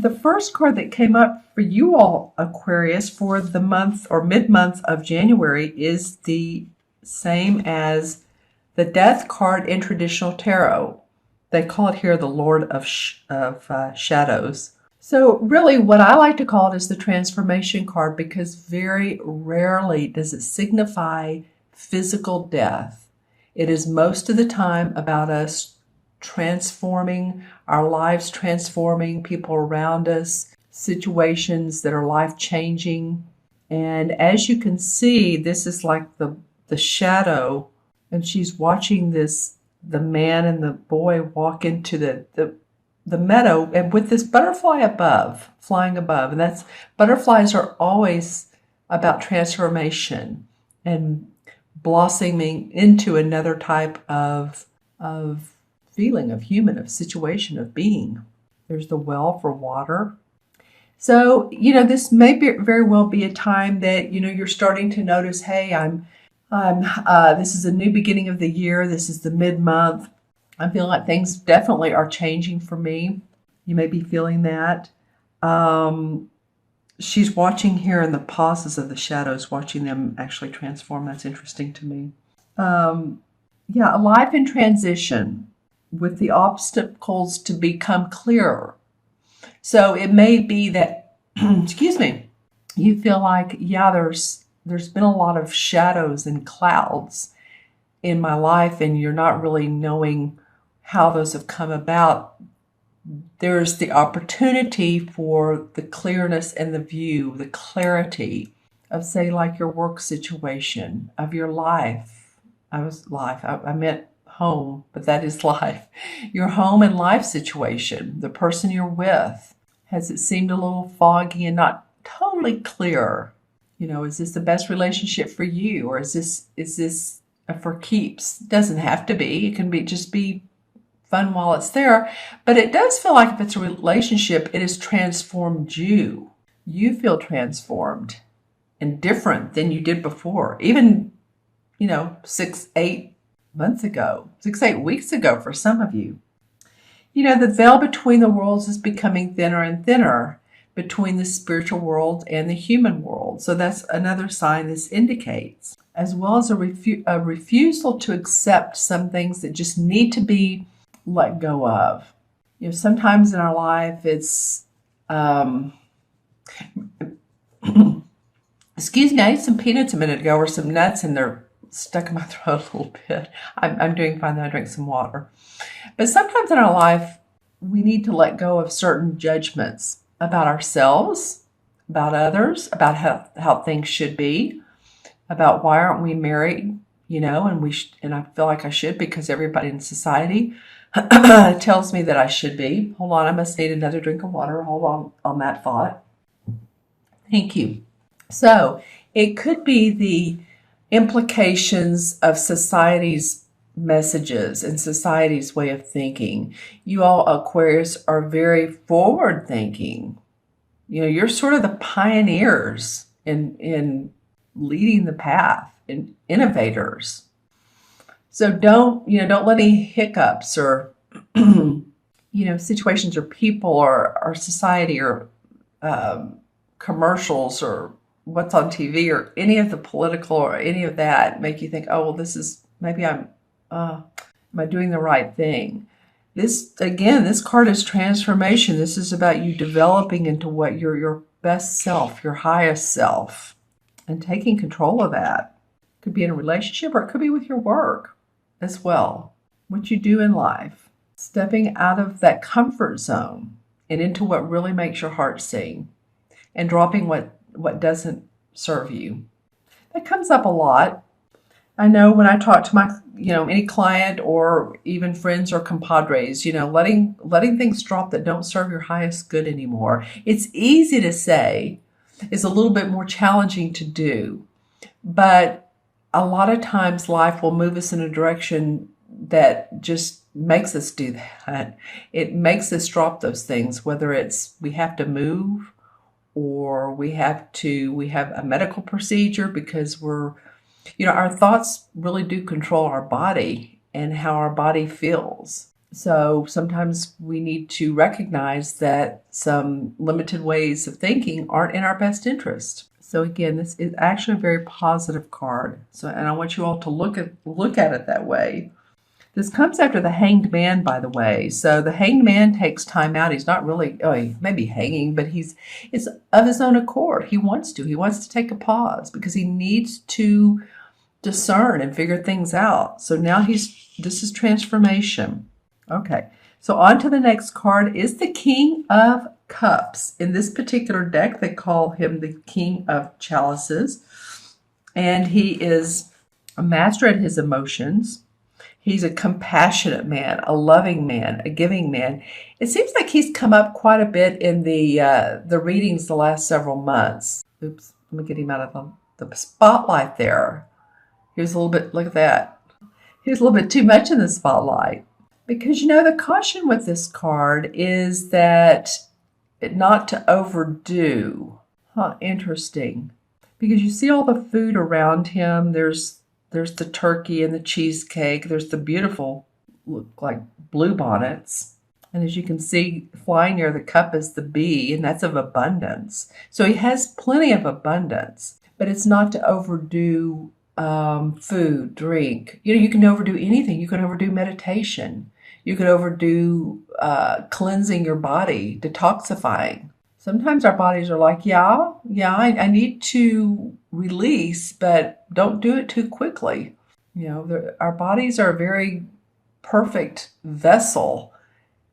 The first card that came up for you all, Aquarius, for the month or mid-month of January is the same as the Death card in traditional tarot. They call it here the Lord of Shadows. So really what I like to call it is the transformation card, because very rarely does it signify physical death. It is most of the time about us transforming our lives, transforming people around us, situations that are life-changing. And as you can see, this is like the shadow, and she's watching the man and the boy walk into the meadow, and with this butterfly above, flying above. And butterflies are always about transformation and blossoming into another type of feeling, of human, of situation, of being. There's the well for water. So, this may very well be a time that, you're starting to notice, hey, this is a new beginning of the year. This is the mid-month. I feel like things definitely are changing for me. You may be feeling that. She's watching here in the pauses of the shadows, watching them actually transform. That's interesting to me. A life in transition with the obstacles to become clearer. So it may be that, excuse me, you feel like, there's been a lot of shadows and clouds in my life, and you're not really knowing how those have come about. There's the opportunity for the clearness and the view, the clarity of, say, like your work situation, of your life. I meant home, but that is life. Your home and life situation, the person you're with. Has it seemed a little foggy and not totally clear? Is this the best relationship for you, or is this for keeps? It doesn't have to be. It can just be fun while it's there, but it does feel like if it's a relationship, it has transformed you. You feel transformed and different than you did before, even 6-8 months ago, 6-8 weeks ago for some of you. The veil between the worlds is becoming thinner and thinner, between the spiritual world and the human world. So that's another sign this indicates, as well as a refusal to accept some things that just need to be let go of. Sometimes in our life it's, excuse me, I ate some peanuts a minute ago, or some nuts, and they're stuck in my throat a little bit. I'm doing fine, though I drink some water. But sometimes in our life, we need to let go of certain judgments about ourselves, about others, about how things should be, about why aren't we married, and I feel like I should because everybody in society tells me that I should be. Hold on, I must need another drink of water. Hold on that thought. Thank you. So it could be the implications of society's messages and society's way of thinking. You all, Aquarius, are very forward thinking. You're sort of the pioneers in leading the path, and innovators. So don't let any hiccups or situations or people or society or commercials or what's on TV or any of the political or any of that make you think, oh, well, this is, maybe am I doing the right thing? This card is transformation. This is about you developing into what your best self, your highest self, and taking control of that. It could be in a relationship, or it could be with your work as well. What you do in life. Stepping out of that comfort zone and into what really makes your heart sing, and dropping what doesn't serve you. That comes up a lot. I know when I talk to my, any client or even friends or compadres, letting things drop that don't serve your highest good anymore. It's easy to say, it's a little bit more challenging to do, but a lot of times life will move us in a direction that just makes us do that. It makes us drop those things, whether it's we have to move, or we have a medical procedure because our thoughts really do control our body and how our body feels. So sometimes we need to recognize that some limited ways of thinking aren't in our best interest. So again, this is actually a very positive card. So, and I want you all to look at it that way. This comes after the Hanged Man, by the way. So the Hanged Man takes time out. He's not really, oh, he may be hanging, but it's of his own accord. He wants to. He wants to take a pause because he needs to discern and figure things out. So now this is transformation. Okay, so on to the next card is the King of Cups. In this particular deck, they call him the King of Chalices, and he is a master at his emotions. He's a compassionate man, a loving man, a giving man. It seems like he's come up quite a bit in the readings the last several months. Oops, let me get him out of the spotlight there. Here's a little bit, look at that. Here's a little bit too much in the spotlight. Because, the caution with this card is that not to overdo. Interesting. Because you see all the food around him. There's the turkey and the cheesecake. There's the beautiful, look like bluebonnets. And as you can see, flying near the cup is the bee, and that's of abundance. So he has plenty of abundance, but it's not to overdo food, drink. You can overdo anything. You can overdo meditation. You can overdo cleansing your body, detoxifying. Sometimes our bodies are like, I need to release, but don't do it too quickly. Our bodies are a very perfect vessel,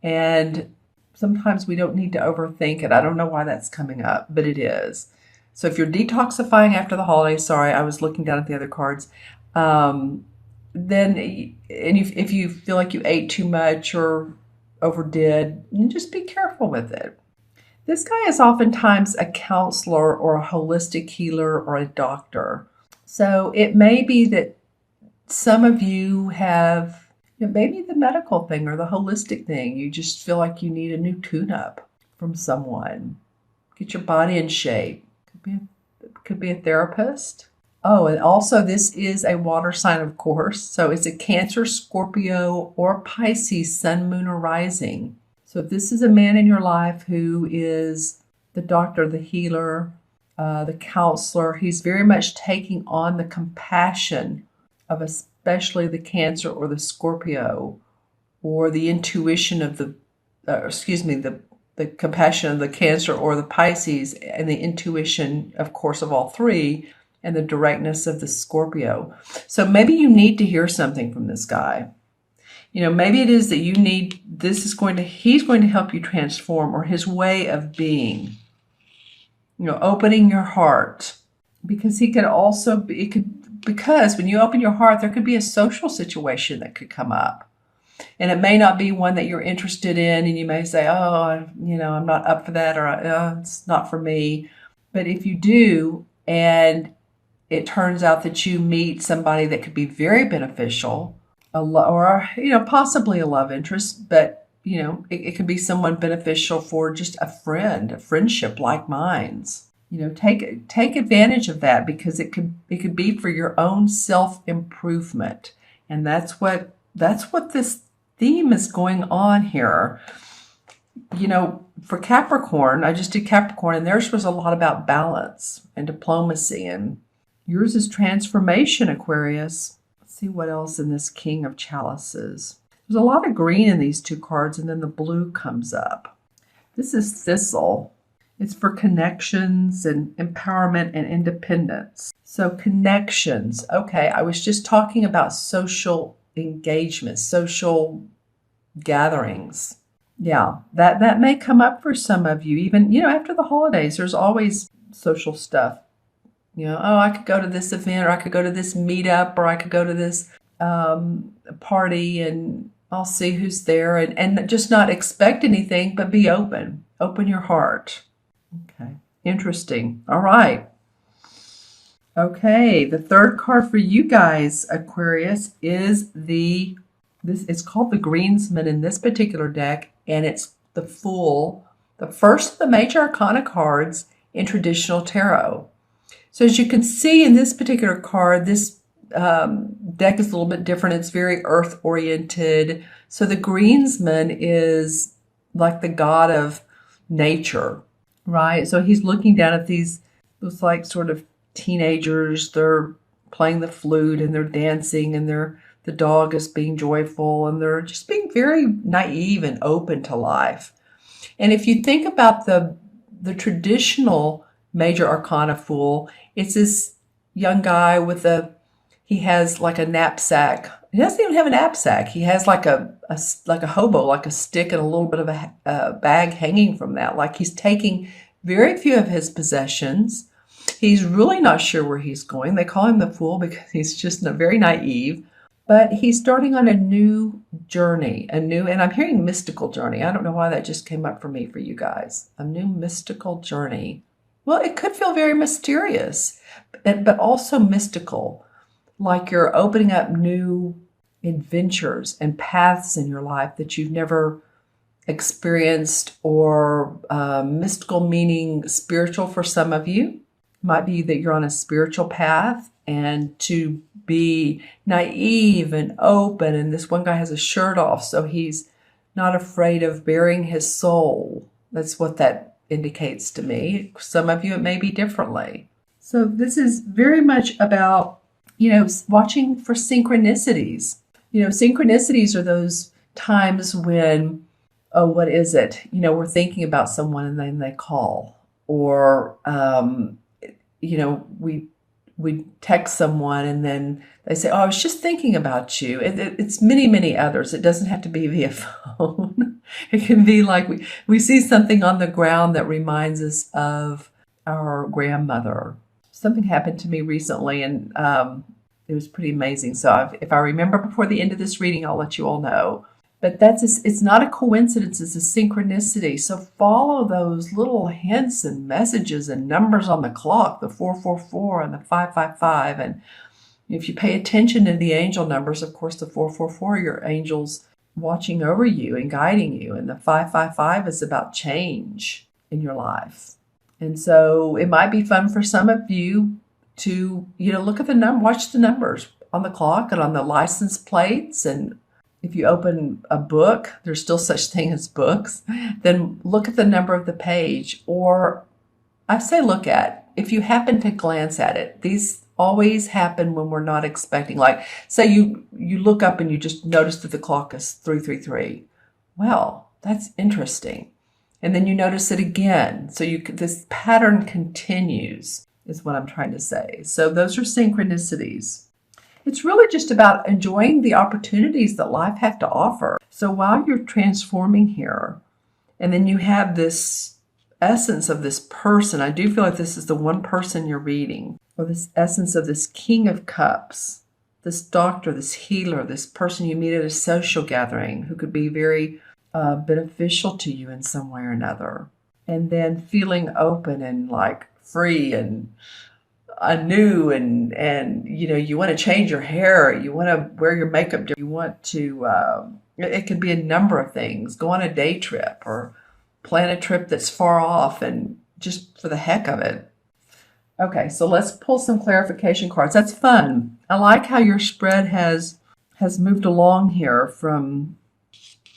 and sometimes we don't need to overthink it. I don't know why that's coming up, but it is. So if you're detoxifying after the holidays, sorry, I was looking down at the other cards, if you feel like you ate too much or overdid, just be careful with it. This guy is oftentimes a counselor or a holistic healer or a doctor. So it may be that some of you have maybe the medical thing or the holistic thing. You just feel like you need a new tune-up from someone. Get your body in shape. Could be a therapist. Oh, and also this is a water sign, of course. So it's a Cancer, Scorpio, or Pisces, Sun, Moon, or Rising. So if this is a man in your life who is the doctor, the healer, the counselor, he's very much taking on the compassion of especially the Cancer or the Scorpio, or the intuition of the compassion of the Cancer or the Pisces, and the intuition, of course, of all three, and the directness of the Scorpio. So maybe you need to hear something from this guy. Maybe it is that you need, he's going to help you transform, or his way of being, opening your heart, because he could also be, because when you open your heart, there could be a social situation that could come up. And it may not be one that you're interested in, and you may say, I'm not up for that, or it's not for me. But if you do, and it turns out that you meet somebody that could be very beneficial, or possibly a love interest, but it could be someone beneficial for just a friendship like minds. Take advantage of that, because it could be for your own self-improvement, and that's what this theme is going on here. For Capricorn, I just did Capricorn, and theirs was a lot about balance and diplomacy, and yours is transformation, Aquarius. Let's see what else in this King of Chalices. There's a lot of green in these two cards, and then the blue comes up. This is Thistle. It's for connections and empowerment and independence. So connections. Okay, I was just talking about social engagement, social gatherings. Yeah, that may come up for some of you. Even, after the holidays, there's always social stuff. I could go to this event, or I could go to this meetup, or I could go to this party, and I'll see who's there, and just not expect anything, but be open. Open your heart. Okay, interesting. All right. Okay, the third card for you guys, Aquarius, is it's called the Greensman in this particular deck, and it's the Fool, the first of the major arcana cards in traditional tarot. So as you can see in this particular card, this deck is a little bit different. It's very earth oriented. So the greensman is like the god of nature, right? So he's looking down at these, looks like sort of teenagers. They're playing the flute and they're dancing and the dog is being joyful and they're just being very naive and open to life. And if you think about the traditional major arcana fool, it's this young guy he has like a knapsack. He doesn't even have a knapsack. He has like a hobo, like a stick and a little bit of a bag hanging from that. Like he's taking very few of his possessions. He's really not sure where he's going. They call him the fool because he's just very naive. But he's starting on a new journey, and I'm hearing mystical journey. I don't know why that just came up for me for you guys. A new mystical journey. Well, it could feel very mysterious, but also mystical. Like you're opening up new adventures and paths in your life that you've never experienced, or mystical meaning spiritual for some of you. Might be that you're on a spiritual path, and to be naive and open. And this one guy has a shirt off, so he's not afraid of baring his soul. That's what that indicates to me. Some of you, it may be differently. So this is very much about, watching for synchronicities. Synchronicities are those times when, oh, what is it? We're thinking about someone and then they call. Or, we text someone and then they say, oh, I was just thinking about you. It's many, many others. It doesn't have to be via phone. It can be like we see something on the ground that reminds us of our grandmother. Something happened to me recently, and it was pretty amazing. So if I remember before the end of this reading, I'll let you all know. But it's not a coincidence, it's a synchronicity. So follow those little hints and messages and numbers on the clock, the 444 and the 555. And if you pay attention to the angel numbers, of course, the 444, your angels watching over you and guiding you. And the 555 is about change in your life. And so it might be fun for some of you to, look at watch the numbers on the clock and on the license plates. And if you open a book, there's still such thing as books, then look at the number of the page. Or I say look at, if you happen to glance at it. These always happen when we're not expecting. Like, say you look up and you just notice that the clock is 333. Well, that's interesting. And then you notice it again. So this pattern continues, is what I'm trying to say. So those are synchronicities. It's really just about enjoying the opportunities that life has to offer. So while you're transforming here, and then you have this essence of this person, I do feel like this is the one person you're reading, or this essence of this King of Cups, this doctor, this healer, this person you meet at a social gathering who could be very beneficial to you in some way or another. And then feeling open and like free and anew, and you want to change your hair, you want to wear your makeup different, you want to it could be a number of things. Go on a day trip or plan a trip that's far off, and just for the heck of it. Okay, so let's pull some clarification cards. That's fun. I like how your spread has moved along here from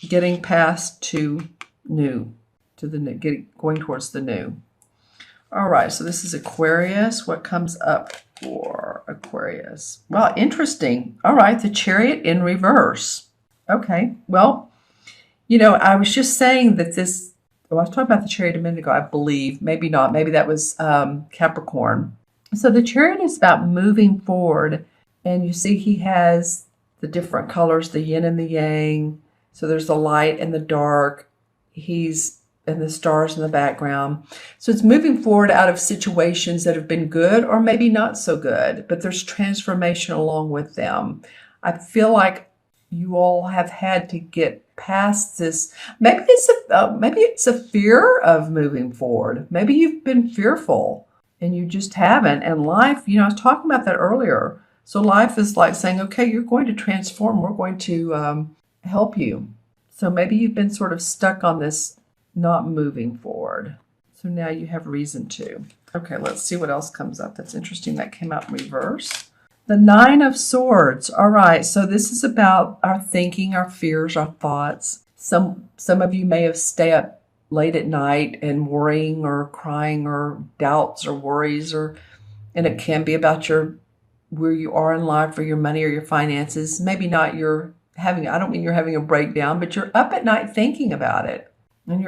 getting past to new, to the new, going towards the new. All right, so this is Aquarius. What comes up for Aquarius? Well, interesting. All right, the Chariot in reverse. Okay, well, I was just saying that I was talking about the Chariot a minute ago, I believe. Maybe not. Maybe that was Capricorn. So the Chariot is about moving forward, and you see he has the different colors, the yin and the yang. So there's the light and the dark. And the stars in the background. So it's moving forward out of situations that have been good or maybe not so good, but there's transformation along with them. I feel like you all have had to get past this. Maybe it's a fear of moving forward. Maybe you've been fearful and you just haven't. And life, I was talking about that earlier. So life is like saying, okay, you're going to transform. We're going to help you. So maybe you've been sort of stuck on this not moving forward. So now you have reason to. Okay, let's see what else comes up. That's interesting. That came out in reverse. The Nine of Swords. All right, so this is about our thinking, our fears, our thoughts. Some of you may have stayed up late at night and worrying or crying or doubts or worries, and it can be about where you are in life or your money or your finances. Maybe not I don't mean you're having a breakdown, but you're up at night thinking about it. And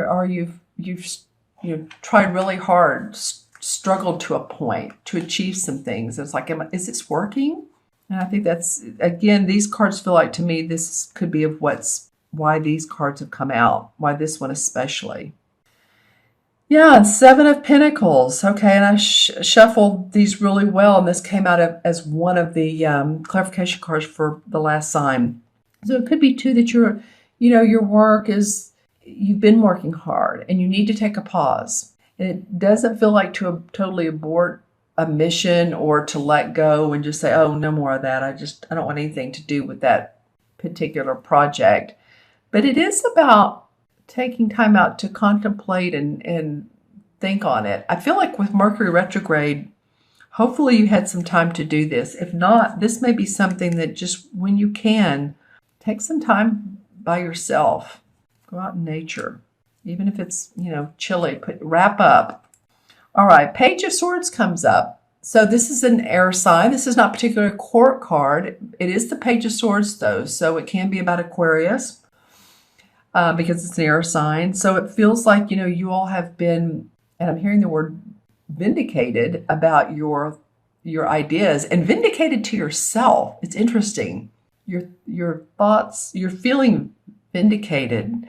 you've tried really hard, struggled to a point to achieve some things. It's like, is this working? And I think that's, again, these cards feel like to me, this could be of why these cards have come out, why this one especially. Yeah, and Seven of Pentacles. Okay, and I shuffled these really well, and this came out as one of the clarification cards for the last sign. So it could be too that your work is, you've been working hard and you need to take a pause. And it doesn't feel like to totally abort a mission or to let go and just say, oh, no more of that. I don't want anything to do with that particular project. But it is about taking time out to contemplate and think on it. I feel like with Mercury retrograde, hopefully you had some time to do this. If not, this may be something that just when you can, take some time by yourself. Go out in nature. Even if it's, chilly, wrap up. All right, Page of Swords comes up. So this is an air sign. This is not particularly a court card. It is the Page of Swords, though, so it can be about Aquarius because it's an air sign. So it feels like, you all have been, and I'm hearing the word vindicated about your ideas, and vindicated to yourself. It's interesting. Your thoughts, you're feeling vindicated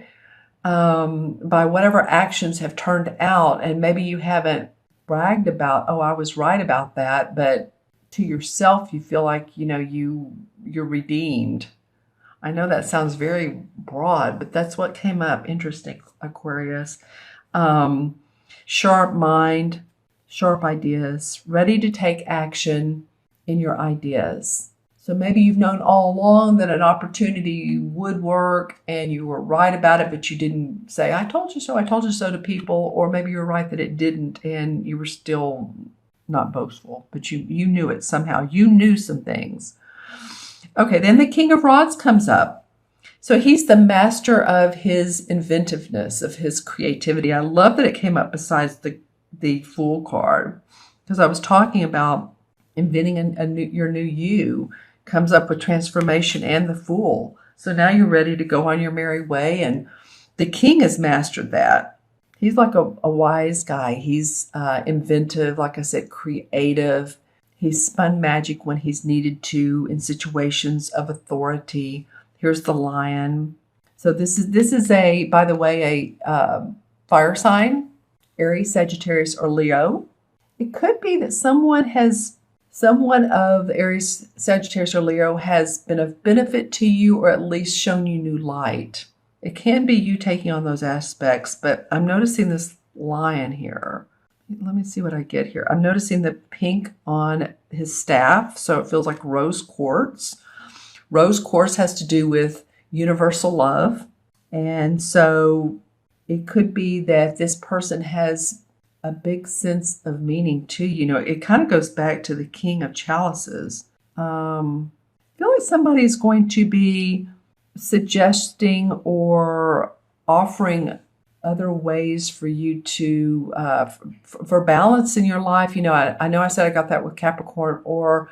by whatever actions have turned out, and maybe you haven't bragged about, oh, I was right about that, but to yourself you feel like you're redeemed. I know that sounds very broad, but that's what came up. Interesting, Aquarius. Sharp mind, sharp ideas, ready to take action in your ideas. So maybe you've known all along that an opportunity would work and you were right about it, but you didn't say, I told you so to people, or maybe you're right that it didn't and you were still not boastful, but you knew it somehow. You knew some things. Okay, then the King of Rods comes up. So he's the master of his inventiveness, of his creativity. I love that it came up besides the Fool card, because I was talking about inventing your new you. Comes up with transformation and the Fool. So now you're ready to go on your merry way. And the King has mastered that. He's like a wise guy. He's inventive, like I said, creative. He's spun magic when he's needed to in situations of authority. Here's the Lion. So this is by the way, a fire sign, Aries, Sagittarius, or Leo. It could be that someone of Aries, Sagittarius, or Leo has been of benefit to you, or at least shown you new light. It can be you taking on those aspects, but I'm noticing this Lion here. Let me see what I get here. I'm noticing the pink on his staff, so it feels like rose quartz. Rose quartz has to do with universal love, and so it could be that this person has a big sense of meaning too. It kind of goes back to the King of Chalices. I feel like somebody is going to be suggesting or offering other ways for you to, for balance in your life. I know I said I got that with Capricorn, or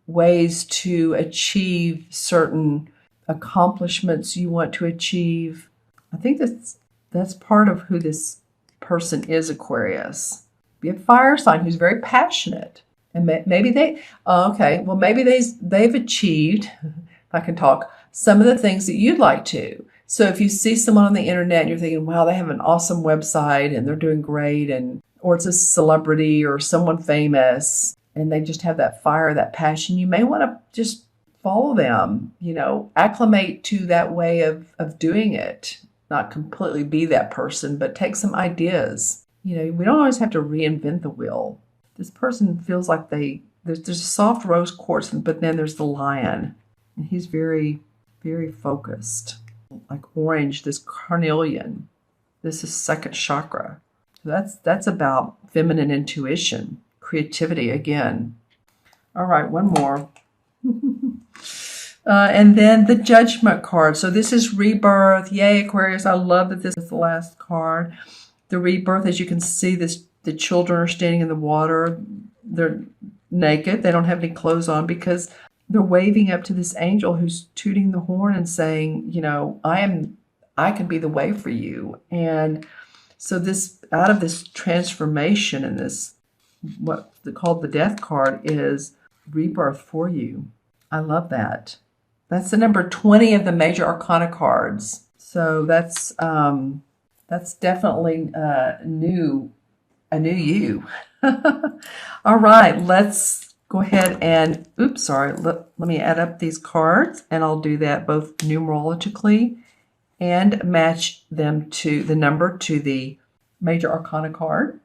ways to achieve certain accomplishments you want to achieve. I think that's part of who this person is, Aquarius. Be a fire sign who's very passionate, and maybe they've achieved, if I can talk, some of the things that you'd like to. So if you see someone on the internet and you're thinking, wow, they have an awesome website and they're doing great, or it's a celebrity or someone famous, and they just have that fire, that passion, you may want to just follow them, acclimate to that way of doing it. Not completely be that person, but take some ideas. We don't always have to reinvent the wheel. This person feels like there's a soft rose quartz, but then there's the Lion. And he's very, very focused. Like orange, this carnelian. This is second chakra. So that's about feminine intuition, creativity again. All right, one more. And then the Judgment card. So this is rebirth. Yay, Aquarius. I love that this is the last card. The rebirth, as you can see, the children are standing in the water. They're naked. They don't have any clothes on because they're waving up to this angel who's tooting the horn and saying, I can be the way for you. And so out of this transformation and this, what they called the death card, is rebirth for you. I love that. That's the number 20 of the major arcana cards. So that's definitely a new you. All right, let's go ahead and, let me add up these cards, and I'll do that both numerologically and match them to the number to the major arcana card.